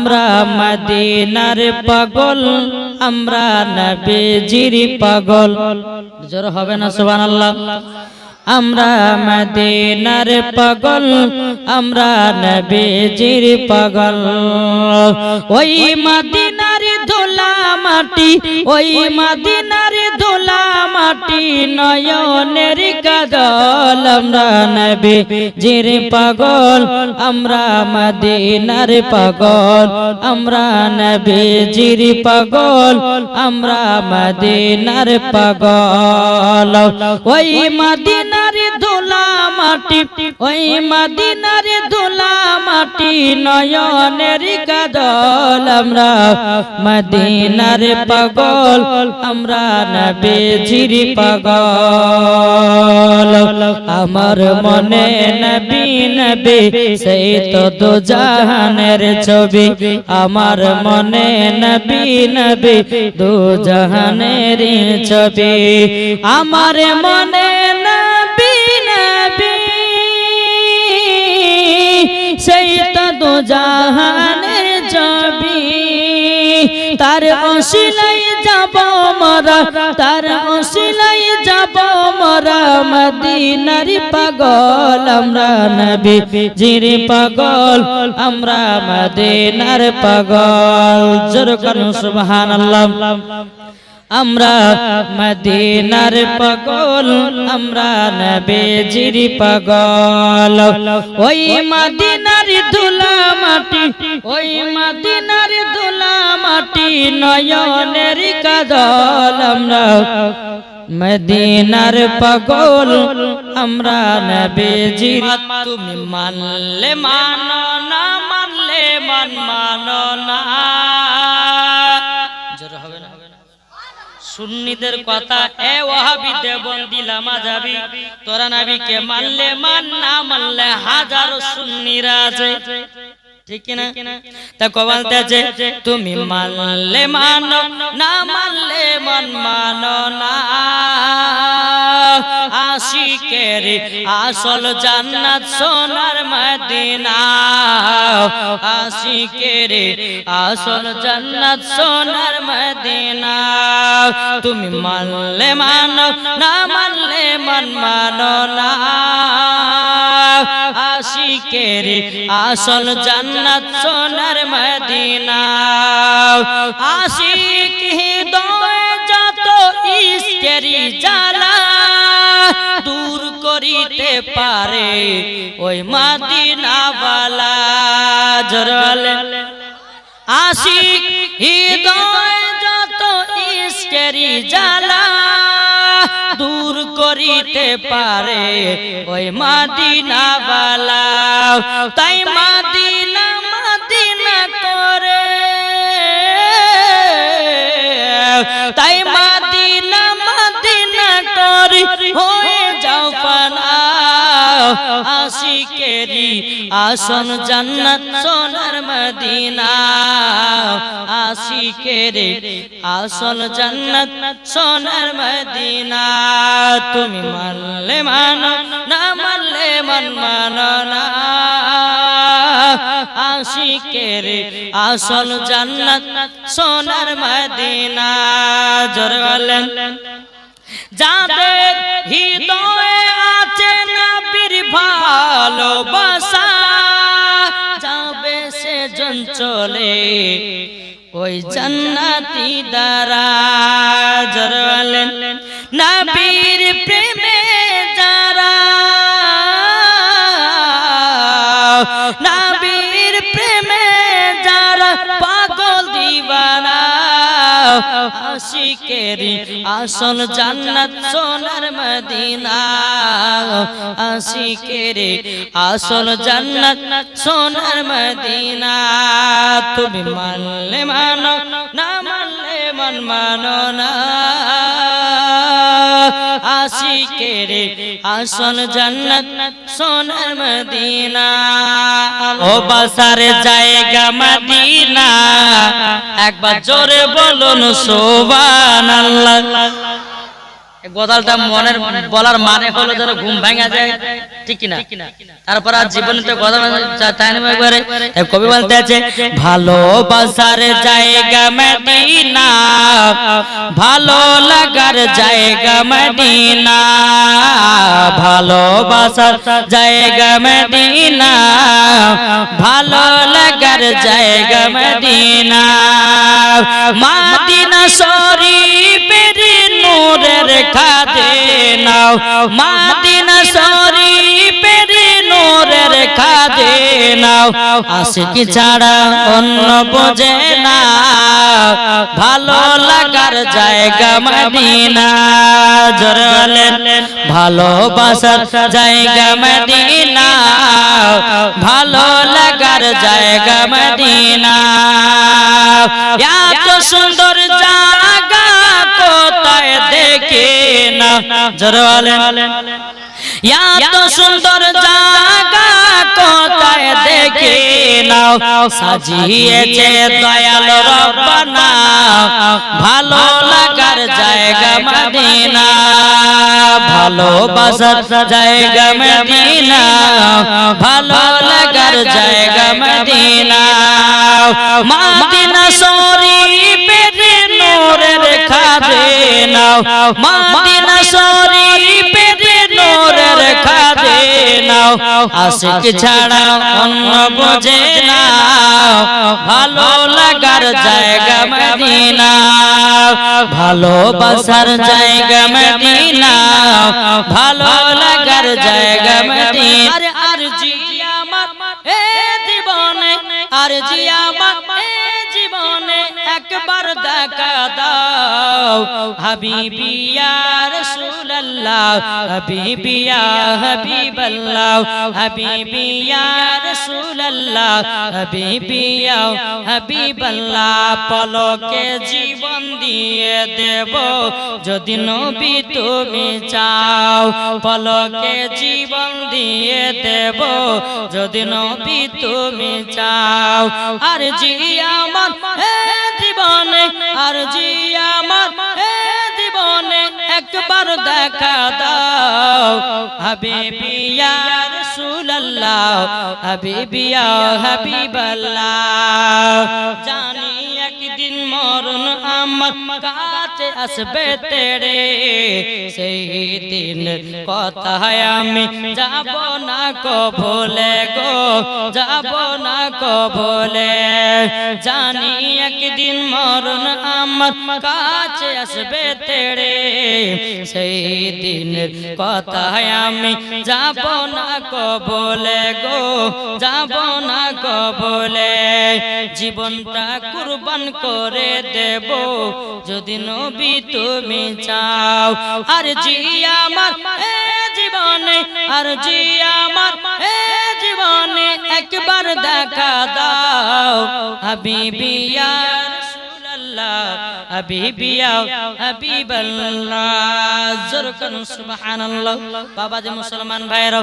আমরা মদিনার পাগল, আমরা নবীজির পাগল। জোর হবে না সুবহানাল্লাহ। আমরা মদিনার পাগল, আমরা নবীজির পাগল। ওই মদিনার ধুলা মাটি, ওই মদিনার ধুলা মাটি নয়নের কাজল। আমরা নবীজির পাগল, আমরা মদিনার পাগল, আমরা নবীজির পাগল, আমরা মদিনার পাগল। ওই মদিনার ধুলা মাটি, ওই মদিনার ধুলা মাটি নয়নের কাজল। আমরা মদিনার পাগল, আমরা নবীজির পাগল। আমার মনে নবী নবী সেই তো দু জাহানের ছবি। আমার মনে নবী নবী দু জাহানের ছবি। আমার মনে নবী নবী সেই তো দু জাহানের ছবি। তার ওসিলাই যাব মোরা, তার ওসিলাই যাব মোরা মদিনার পাগল। আমরা নবীজির পাগল, আমরা মদিনার পাগল। জোর করুন সুবহানাল্লাহ। আমরা মদিনার পাগল, আমরা নবীজির পাগল। ওই মদিনার ধুলা মাটি, ওই মদিনার ধুলা মাটি নয়নের কাজল। আমরা মদিনার পাগল, আমরা নবীজির। তুমি মানলে মানো না, মানলে মানো না। জোর হবে না? সুন্নিদের কথা, এ ওয়াহাবি দেওবন্দি লামাযাবি, তোরা নবীকে মানলে মান, না মানলে হাজারো সুন্নিরা আছে, ঠিক না? তা বলতেছে তুমি মানলে মানো, না মানলে মানো না। আশিকের আসল জান্নাত সোনার মদিনা, আশিকের আসল জান্নাত সোনার মদিনা। তুমি মানলে মানো, না মানলে মানো না। আশিকের আসল জান্নাত সোনার মদিনা। আশিক হৃদয় যত ইশকেরি জ্বালা দূর করিতে পারে ওই মদিনাওয়ালা। জোরে আশিক হৃদয় যত ইশকেরি জ্বালা দূর করিতে পারে ওই মদিনাওয়ালা। তাই মদিনা মদিনা করে, তাই মদিনা মদিনা করে হয়ে যাও ফানা। আশিকেরি আসল জান্নাত সোনার মদিনা, আশিকেরি আসল জান্নাত সোনার মদিনা। তুমি মানলে মানো, না মানলে মানো না। আশিকের আসল জান্নাত সোনার মদিনা। জোরে বলেন। যাদের হৃদয়ে আছে নবীর ভালোবাসা যাবে সে জন চলে ওই জান্নাতি দ্বারা। জোরে বলেন। নবীর প্রেমে যারা, নবীর প্রেমে যারা পাগল দিওয়ানা আশিকেরি আসল জান্নাত সোনার মদিনা। আশিকেরি আসল জান্নাত সোনার মদিনা। তুমি মানলে মানো, না মানলে মানো না। আশিকেরি আসল জান্নাত সোনার মদিনা। ও বাসার জায়গা মদিনা, একবার জোরে বলুন সুবহানাল্লাহ। গজালটা মনের বলার মানে হলো যেন ঘুম ভাঙা যায়, ঠিক কিনা? তারপর আর জীবনে তো গজাল তাই না একবারে কবি বলতে আছে ভালোবাসার জায়গা মদিনা, ভালো লাগার জায়গা মদিনা, ভালোবাসার জায়গা মদিনা, ভালো লাগার জায়গা মদিনা, মদিনা শরীফের নূরের খাদেনা, মদিনা শরীফের নূরের খাদেনা, আশিক ছাড়া অন্য বোঝে না, ভালো লাগার জায়গা মদিনা, জোরে বলেন ভালোবাসার জায়গা মদিনা, ভালো লাগার জায়গা মদিনা, এত সুন্দর জায়গা কোথায় দেখে না, জোরে বলেন এত সুন্দর জায়গা কোথায় দেখে নাও, সাজিয়েছে দয়াল রব্বানা, ভালো লাগার জায়গা মদিনা, ভালোবাসার জায়গা মদিনা, ভালো লাগার জায়গা মদিনা, মদিনা শরীফের নূরের খাদেনা, মদিনা শরীফের নূরের খাদেনা, আশিক ছাড়া অন্য বোঝে না, ভালো লাগার জায়গা মদিনা, ভালোবাসার জায়গা মদিনা, ভালো লাগার জায়গা মদিনা। আরে আরজি আমার এ জীবনে, আরজি আমার এ জীবনে একবার দেখা দাও, হাবিবি ইয়া রাসূলুল্লাহ, হাবিবি ইয়া হাবিবাল্লাহ, হাবিবি ইয়া রাসূলুল্লাহ, হাবিবি ইয়া হাবিবাল্লাহ, পলকে জীবন দিয়ে দেব যদি নবী তুমি চাও, পলকে জীবন দিয়ে দেব যদি নবী তুমি চাও, আরজি আমার হে জীবনে, আরজি আমার হে জীবনে একবার দেখা দাও, হাবিবি ইয়া রাসূলুল্লাহ, হাবিবি ইয়া হাবিবাল্লাহ, জানি একদিন মরণ আমার কাছে আসবে তেরে, সেই দিন কথায় আমি যাব না কবলে গো, যাব না কবলে, জানি একদিন মরণ আমার কাছে আসবে তেরে, সেই দিন কথায় আমি যাব না কবলে গো, যাব না কবলে, জীবনটা কুরবান করে দেব যদি নবী তুমি চাও, আরজি আমার এ জীবনে, আরজি আমার এ জীবনে একবার দেখা দাও, হাবিবি ইয়া রাসূলুল্লাহ, হাবিবি ইয়া হাবিবাল্লাহ, জোরে করুন সুবহানাল্লাহ। বাবা যে মুসলমান ভাইরা